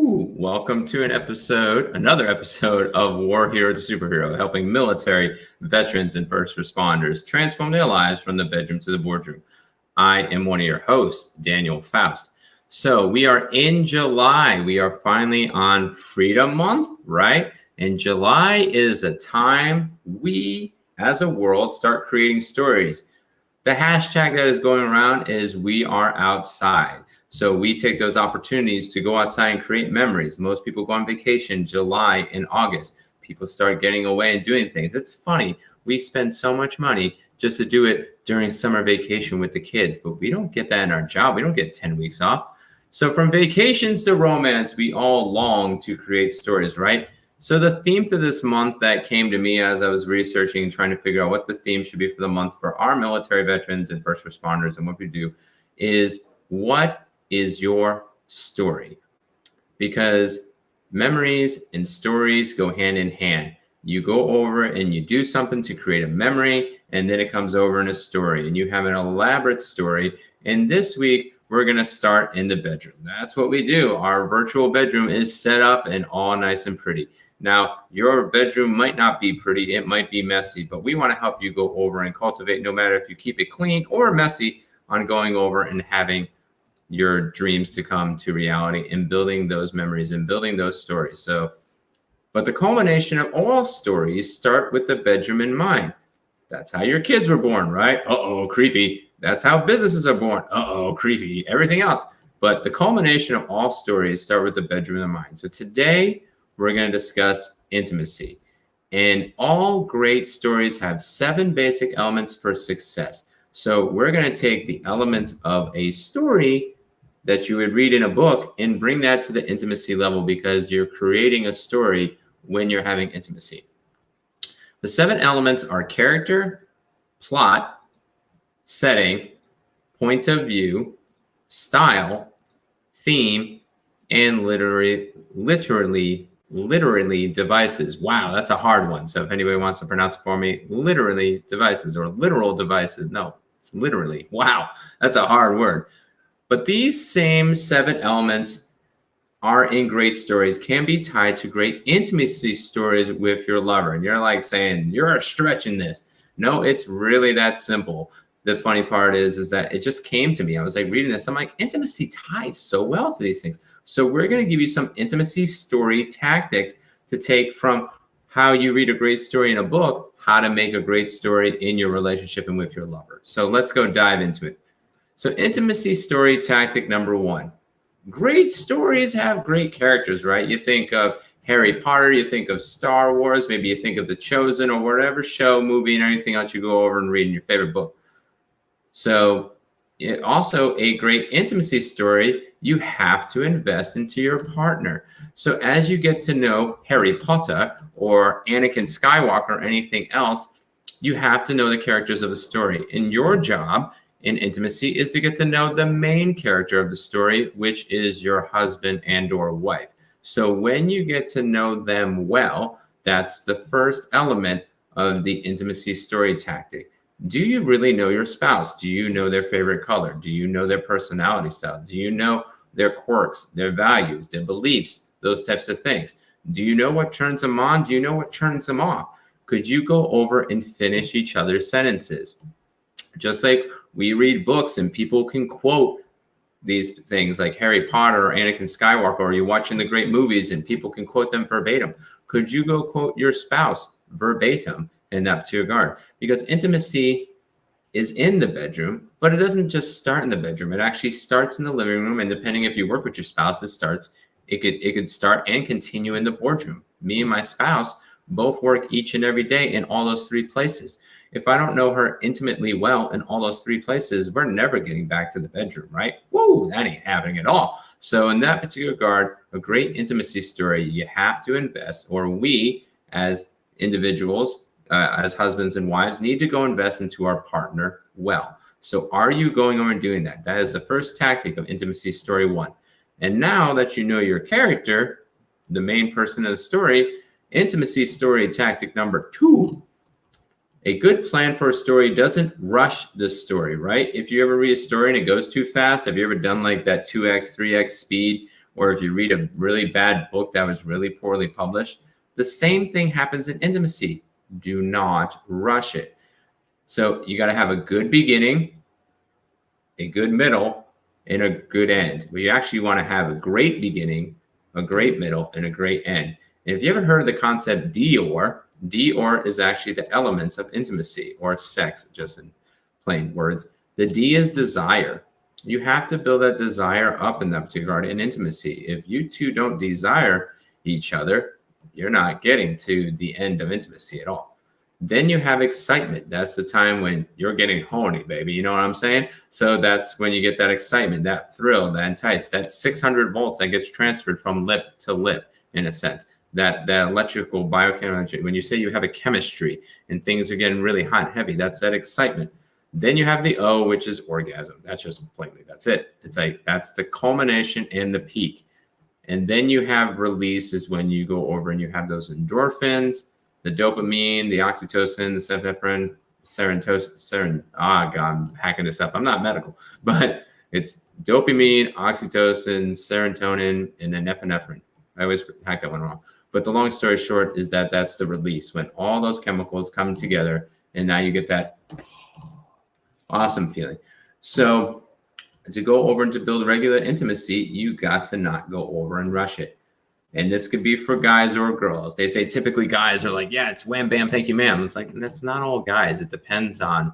Welcome to another episode of War Hero to Superhero, helping military, veterans, and first responders transform their lives from the bedroom to the boardroom. I am one of your hosts, Daniel Faust. So we are in July. We are finally on Freedom Month, right? And July is a time we, as a world, start creating stories. The hashtag that is going around is We Are Outside. So we take those opportunities to go outside and create memories. Most people go on vacation July and August. People start getting away and doing things. It's funny. We spend so much money just to do it during summer vacation with the kids, but we don't get that in our job. We don't get 10 weeks off. So from vacations to romance, we all long to create stories, right? So the theme for this month that came to me as I was researching and trying to figure out what the theme should be for the month for our military veterans and first responders and what we do is, what is your story? Because memories and stories go hand in hand. You go over and you do something to create a memory, and then it comes over in a story, and you have an elaborate story. And this week, we're going to start in the bedroom. That's what we do. Our virtual bedroom is set up and all nice and pretty. Now, your bedroom might not be pretty. It might be messy, but we want to help you go over and cultivate, no matter if you keep it clean or messy, on going over and having your dreams to come to reality and building those memories and building those stories. But the culmination of all stories start with the bedroom in mind. That's how your kids were born, right? Uh-oh, creepy. That's how businesses are born. Uh-oh, creepy. Everything else. But the culmination of all stories start with the bedroom in mind. So today we're going to discuss intimacy. And all great stories have 7 basic elements for success. So we're going to take the elements of a story that you would read in a book and bring that to the intimacy level, because you're creating a story when you're having intimacy. The 7 elements are character, plot, setting, point of view, style, theme, and literally devices. Wow, that's a hard one. So if anybody wants to pronounce it for me, literally devices or literal devices. No, it's literally. Wow, that's a hard word. But these same 7 elements are in great stories, can be tied to great intimacy stories with your lover. And you're like saying, you're stretching this. No, it's really that simple. The funny part is that it just came to me. I was like reading this. I'm like, intimacy ties so well to these things. So we're going to give you some intimacy story tactics to take from how you read a great story in a book, how to make a great story in your relationship and with your lover. So let's go dive into it. So intimacy story tactic number 1. Great stories have great characters, right? You think of Harry Potter, you think of Star Wars, maybe you think of The Chosen or whatever show, movie, and anything else you go over and read in your favorite book. So also a great intimacy story, you have to invest into your partner. So as you get to know Harry Potter or Anakin Skywalker or anything else, you have to know the characters of the story. And your job in intimacy is to get to know the main character of the story, which is your husband and or wife. So when you get to know them well, that's the first element of the intimacy story tactic. Do you really know your spouse? Do you know their favorite color? Do you know their personality style? Do you know their quirks, their values, their beliefs, those types of things? Do you know what turns them on? Do you know what turns them off? Could you go over and finish each other's sentences? Just like we read books and people can quote these things like Harry Potter or Anakin Skywalker, or you're watching the great movies and people can quote them verbatim. Could you go quote your spouse verbatim in that particular regard? Because intimacy is in the bedroom, but it doesn't just start in the bedroom. It actually starts in the living room. And depending if you work with your spouse, it could start and continue in the boardroom. Me and my spouse both work each and every day in all those 3 places. If I don't know her intimately well in all those 3 places, we're never getting back to the bedroom, right? Whoa, that ain't happening at all. So in that particular regard, a great intimacy story, you have to invest, or we as individuals, as husbands and wives, need to go invest into our partner well. So are you going over and doing that? That is the first tactic of intimacy story 1. And now that you know your character, the main person of the story, intimacy story tactic number 2. A good plan for a story doesn't rush the story, right? If you ever read a story and it goes too fast, have you ever done like that 2x, 3x speed or if you read a really bad book that was really poorly published, the same thing happens in intimacy. Do not rush it. So you got to have a good beginning, a good middle, and a good end. We actually want to have a great beginning, a great middle, and a great end. And if you ever heard of the concept Dior, Dior is actually the elements of intimacy or sex, just in plain words. The D is desire. You have to build that desire up in that regard in intimacy. If you two don't desire each other, you're not getting to the end of intimacy at all. Then you have excitement. That's the time when you're getting horny, baby. You know what I'm saying? So that's when you get that excitement, that thrill, that entice, that 600 volts that gets transferred from lip to lip, in a sense. That electrical biochemistry. When you say you have a chemistry and things are getting really hot and heavy, that's that excitement. Then you have the O, which is orgasm. That's just plainly, that's it. It's like that's the culmination and the peak. And then you have release is when you go over and you have those endorphins, the dopamine, the oxytocin, the serotonin, God, I'm hacking this up. I'm not medical, but it's dopamine, oxytocin, serotonin, and then epinephrine. I always hack that one wrong. But the long story short is that that's the release when all those chemicals come together, and now you get that awesome feeling. So to go over and to build regular intimacy, you got to not go over and rush it. And this could be for guys or girls. They say typically guys are like, yeah, it's wham, bam, thank you, ma'am. It's like, that's not all guys. It depends on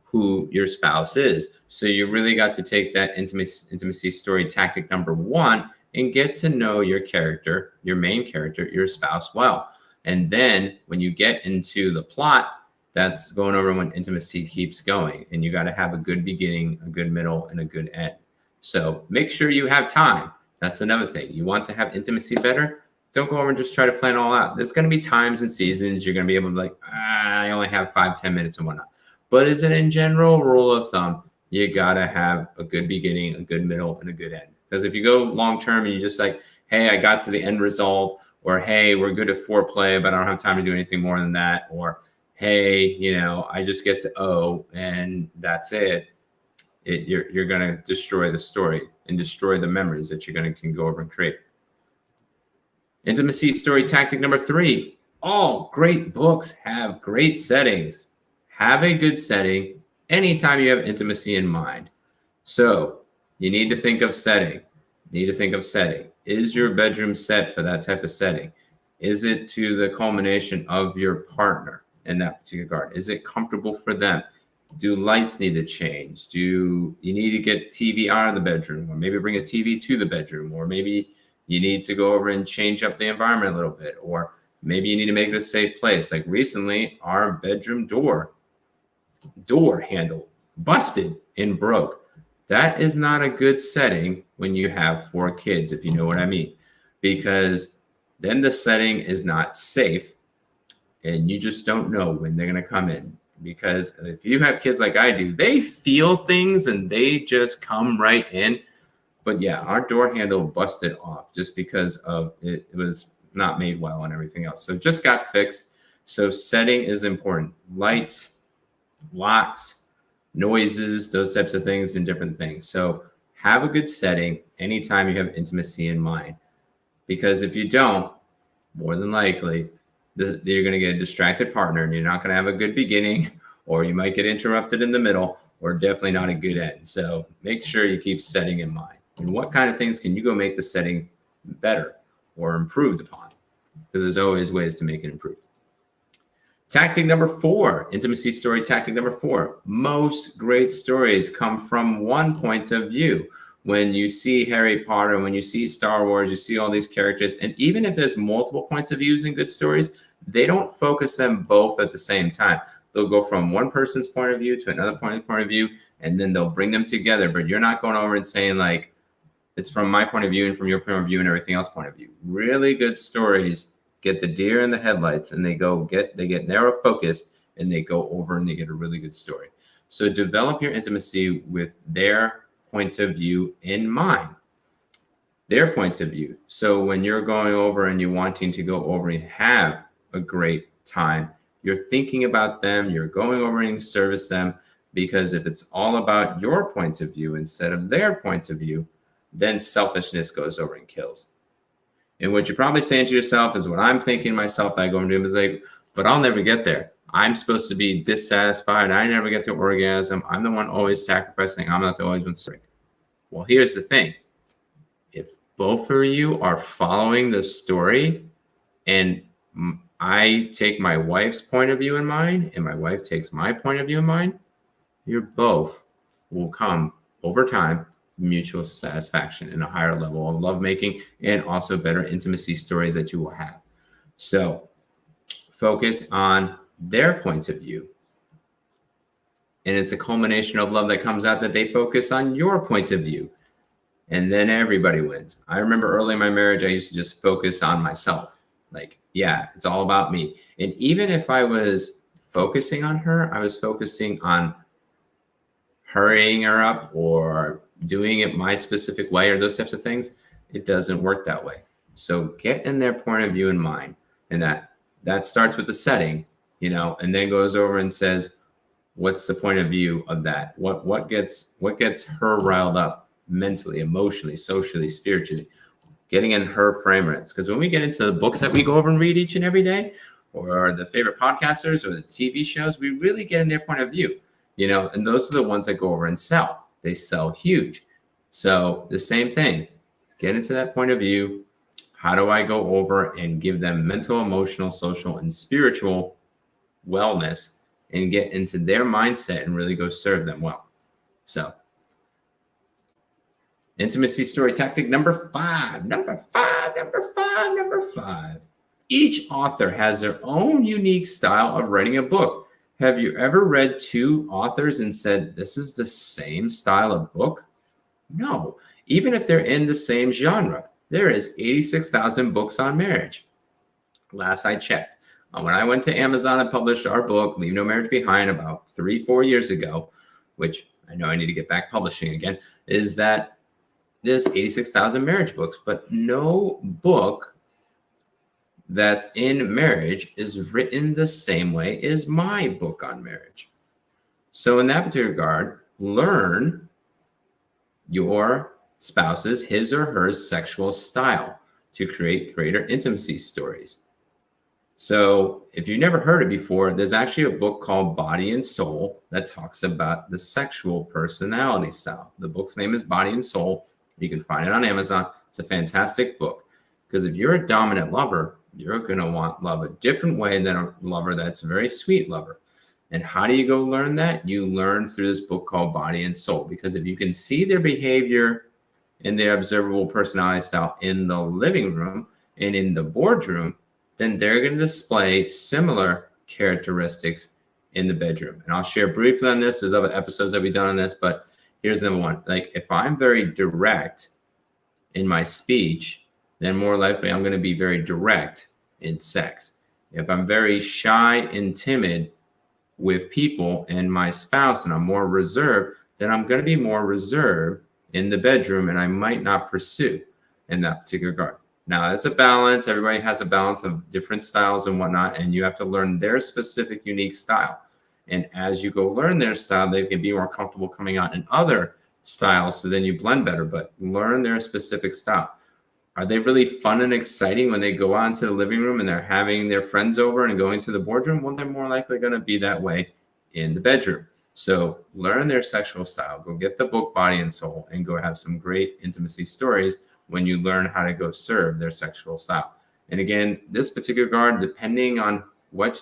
who your spouse is. So you really got to take that intimacy story tactic number 1 and get to know your character, your main character, your spouse well. And then when you get into the plot, that's going over when intimacy keeps going. And you got to have a good beginning, a good middle, and a good end. So make sure you have time. That's another thing. You want to have intimacy better? Don't go over and just try to plan it all out. There's going to be times and seasons you're going to be able to be like, I only have 5-10 minutes and whatnot. But as in general rule of thumb, you got to have a good beginning, a good middle, and a good end. Because if you go long term and you just like, hey, I got to the end result, or hey, we're good at foreplay, but I don't have time to do anything more than that, or hey, I just get to O and that's it. You're going to destroy the story and destroy the memories that you're going to can go over and create. Intimacy story tactic number 3. All great books have great settings. Have a good setting anytime you have intimacy in mind. So you need to think of setting. Is your bedroom set for that type of setting? Is it to the culmination of your partner in that particular regard? Is it comfortable for them? Do lights need to change? Do you need to get the TV out of the bedroom, or maybe bring a TV to the bedroom, or maybe you need to go over and change up the environment a little bit, or maybe you need to make it a safe place. Like recently, our bedroom door handle busted and broke. That is not a good setting when you have 4 kids, if you know what I mean, because then the setting is not safe and you just don't know when they're going to come in. Because if you have kids like I do, they feel things and they just come right in. But yeah, our door handle busted off just because of it was not made well and everything else. So it just got fixed. So setting is important. Lights, locks, noises, those types of things and different things. So have a good setting anytime you have intimacy in mind. Because if you don't, more than likely, you're going to get a distracted partner and you're not going to have a good beginning, or you might get interrupted in the middle, or definitely not a good end. So make sure you keep setting in mind. And what kind of things can you go make the setting better or improved upon? Because there's always ways to make it improve. Tactic number 4, intimacy story tactic number 4. Most great stories come from one point of view. When you see Harry Potter, when you see Star Wars, you see all these characters, and even if there's multiple points of views in good stories, they don't focus them both at the same time. They'll go from one person's point of view to another point of view, and then they'll bring them together. But you're not going over and saying like, it's from my point of view and from your point of view and everything else point of view. Really good stories get the deer in the headlights, and they get narrow focused, and they go over and they get a really good story. So develop your intimacy with their point of view in mind, their points of view. So when you're going over and you're wanting to go over and have a great time, you're thinking about them, you're going over and service them, because if it's all about your point of view instead of their point of view, then selfishness goes over and kills. And what you're probably saying to yourself is what I'm thinking to myself that I go and do is like, but I'll never get there. I'm supposed to be dissatisfied. I never get to orgasm. I'm the one always sacrificing. I'm not the always one serving. Well, here's the thing. If both of you are following the story and I take my wife's point of view in mind and my wife takes my point of view in mind, you both will come over time mutual satisfaction and a higher level of lovemaking and also better intimacy stories that you will have. So focus on their points of view. And it's a culmination of love that comes out that they focus on your point of view. And then everybody wins. I remember early in my marriage, I used to just focus on myself. Like, yeah, it's all about me. And even if I was focusing on her, I was focusing on hurrying her up or doing it my specific way or those types of things. It doesn't work that way. So get in their point of view in mind. And that starts with the setting, and then goes over and says, what's the point of view of that? What gets her riled up mentally, emotionally, socially, spiritually, getting in her frame rates. Because when we get into the books that we go over and read each and every day, or the favorite podcasters or the TV shows, we really get in their point of view, and those are the ones that go over and sell. They sell huge. So the same thing, get into that point of view. How do I go over and give them mental, emotional, social, and spiritual wellness and get into their mindset and really go serve them well? So intimacy story tactic number five. Each author has their own unique style of writing a book. Have you ever read two authors and said, this is the same style of book? No. Even if they're in the same genre, there is 86,000 books on marriage. Last I checked. When I went to Amazon and published our book, Leave No Marriage Behind, about 3-4 years ago, which I know I need to get back publishing again, is that there's 86,000 marriage books, but no book that's in marriage is written the same way as my book on marriage. So in that particular regard, learn your spouse's, his or her sexual style to create greater intimacy stories. So if you've never heard it before, there's actually a book called Body and Soul that talks about the sexual personality style. The book's name is Body and Soul. You can find it on Amazon. It's a fantastic book because if you're a dominant lover, you're going to want love a different way than a lover that's a very sweet lover. And how do you go learn that? You learn through this book called Body and Soul, because if you can see their behavior and their observable personality style in the living room and in the boardroom, then they're going to display similar characteristics in the bedroom. And I'll share briefly on this. There's other episodes that we've done on this, but here's number one. Like if I'm very direct in my speech, then more likely I'm going to be very direct in sex. If I'm very shy and timid with people and my spouse and I'm more reserved, then I'm going to be more reserved in the bedroom and I might not pursue in that particular regard. Now, it's a balance. Everybody has a balance of different styles and whatnot, and you have to learn their specific, unique style. And as you go learn their style, they can be more comfortable coming out in other styles, so then you blend better, but learn their specific style. Are they really fun and exciting when they go out into the living room and they're having their friends over and going to the boardroom? Well, they're more likely going to be that way in the bedroom. So learn their sexual style. Go get the book Body and Soul and go have some great intimacy stories when you learn how to go serve their sexual style. And again, this particular regard, depending on what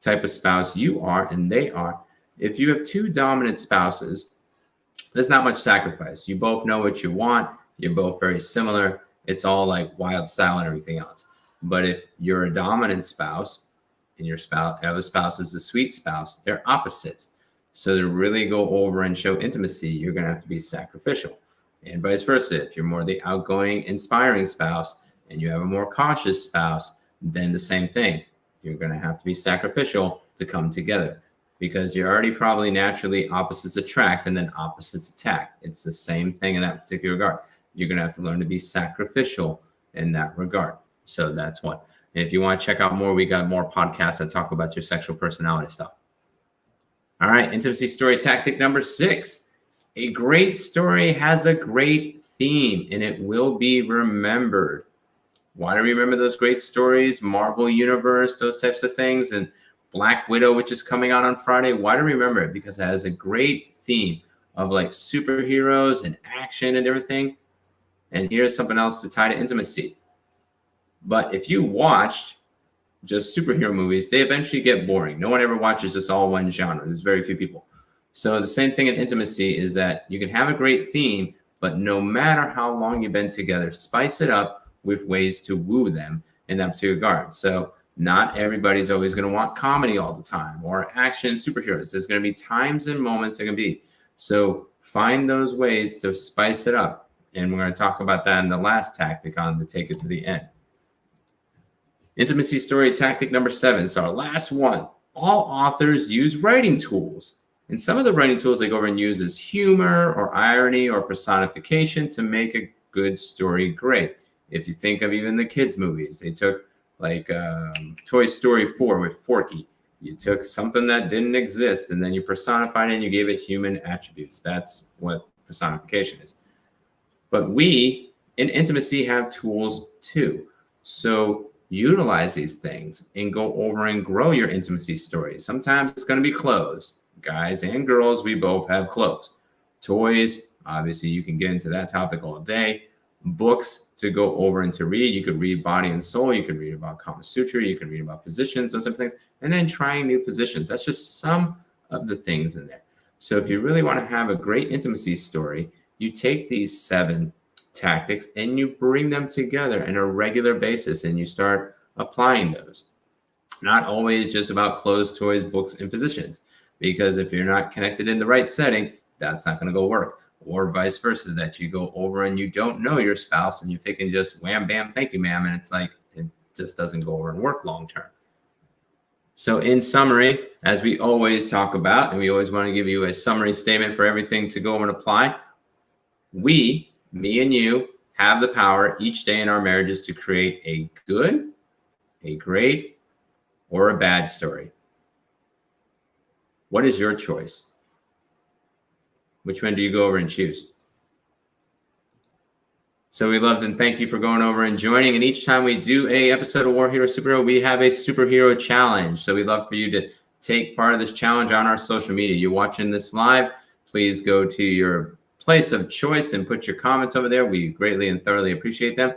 type of spouse you are and they are, if you have two dominant spouses, there's not much sacrifice. You both know what you want. You're both very similar. It's all like wild style and everything else. But if you're a dominant spouse and your other spouse is the sweet spouse, they're opposites. So to really go over and show intimacy, you're going to have to be sacrificial. And vice versa. If you're more the outgoing, inspiring spouse and you have a more cautious spouse, then the same thing. You're going to have to be sacrificial to come together because you're already probably naturally opposites attract and then opposites attack. It's the same thing in that particular regard. You're going to have to learn to be sacrificial in that regard. So that's one. And if you want to check out more, we got more podcasts that talk about your sexual personality stuff. All right. Intimacy story tactic number 6. A great story has a great theme and it will be remembered. Why do we remember those great stories? Marvel Universe, those types of things, and Black Widow, which is coming out on Friday. Why do we remember it? Because it has a great theme of like superheroes and action and everything. And here's something else to tie to intimacy. But if you watched just superhero movies, they eventually get boring. No one ever watches just all one genre. There's very few people. So the same thing in intimacy is that you can have a great theme, but no matter how long you've been together, spice it up with ways to woo them in that particular regard. So not everybody's always going to want comedy all the time or action superheroes. There's going to be times and moments there can be. So find those ways to spice it up. And we're going to talk about that in the last tactic on to take it to the end. Intimacy story tactic number 7. So our last one. All authors use writing tools. And some of the writing tools they go over and use is humor or irony or personification to make a good story great. If you think of even the kids' movies, they took like Toy Story 4 with Forky. You took something that didn't exist and then you personified it and you gave it human attributes. That's what personification is. But we in intimacy have tools too. So utilize these things and go over and grow your intimacy stories. Sometimes it's going to be clothes. Guys and girls, we both have clothes. Toys, obviously you can get into that topic all day. Books to go over and to read. You could read Body and Soul. You could read about Kama Sutra. You can read about positions, those type of things. And then trying new positions. That's just some of the things in there. So if you really want to have a great intimacy story, you take these 7 tactics and you bring them together on a regular basis and you start applying those. Not always just about clothes, toys, books, and positions. Because if you're not connected in the right setting, that's not going to go work. Or vice versa, that you go over and you don't know your spouse and you're thinking just wham, bam, thank you, ma'am. And it's like, it just doesn't go over and work long term. So in summary, as we always talk about, and we always want to give you a summary statement for everything to go over and apply, we, me and you, have the power each day in our marriages to create a good, a great, or a bad story. What is your choice? Which one do you go over and choose? So we love and thank you for going over and joining. And each time we do a episode of War Hero Superhero, we have a superhero challenge. So we'd love for you to take part of this challenge on our social media. You're watching this live, please go to your place of choice and put your comments over there. We greatly and thoroughly appreciate them.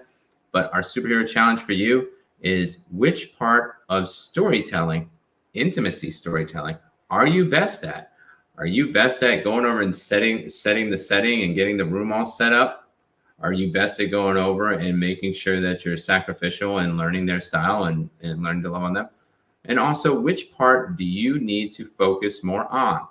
But our superhero challenge for you is, which part of storytelling, intimacy storytelling, are you best at? Are you best at going over and setting the setting and getting the room all set up? Are you best at going over and making sure that you're sacrificial and learning their style and learning to love on them? And also, which part do you need to focus more on?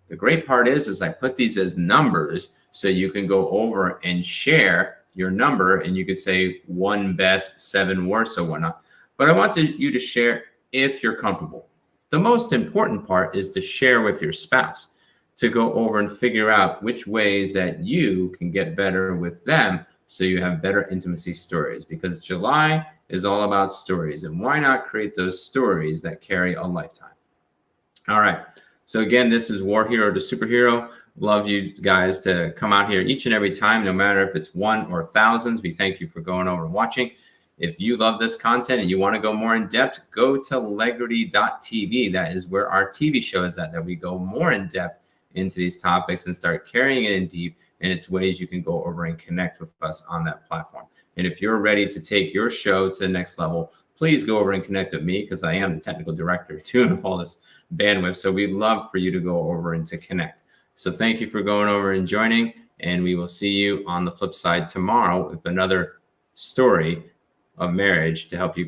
The great part is I put these as numbers so you can go over and share your number and you could say 1 best, 7 worst, or whatnot. But I want you to share if you're comfortable. The most important part is to share with your spouse, to go over and figure out which ways that you can get better with them so you have better intimacy stories, because July is all about stories. And why not create those stories that carry a lifetime? All right. So again, this is War Hero to Superhero. Love you guys to come out here each and every time, no matter if it's 1 or thousands. We thank you for going over and watching. If you love this content and you want to go more in depth, go to Legrity.tv. That is where our TV show is at, that we go more in depth into these topics and start carrying it in deep. And it's ways you can go over and connect with us on that platform. And if you're ready to take your show to the next level, please go over and connect with me, because I am the technical director too of all this bandwidth. So we'd love for you to go over and to connect. So thank you for going over and joining. And we will see you on the flip side tomorrow with another story of marriage to help you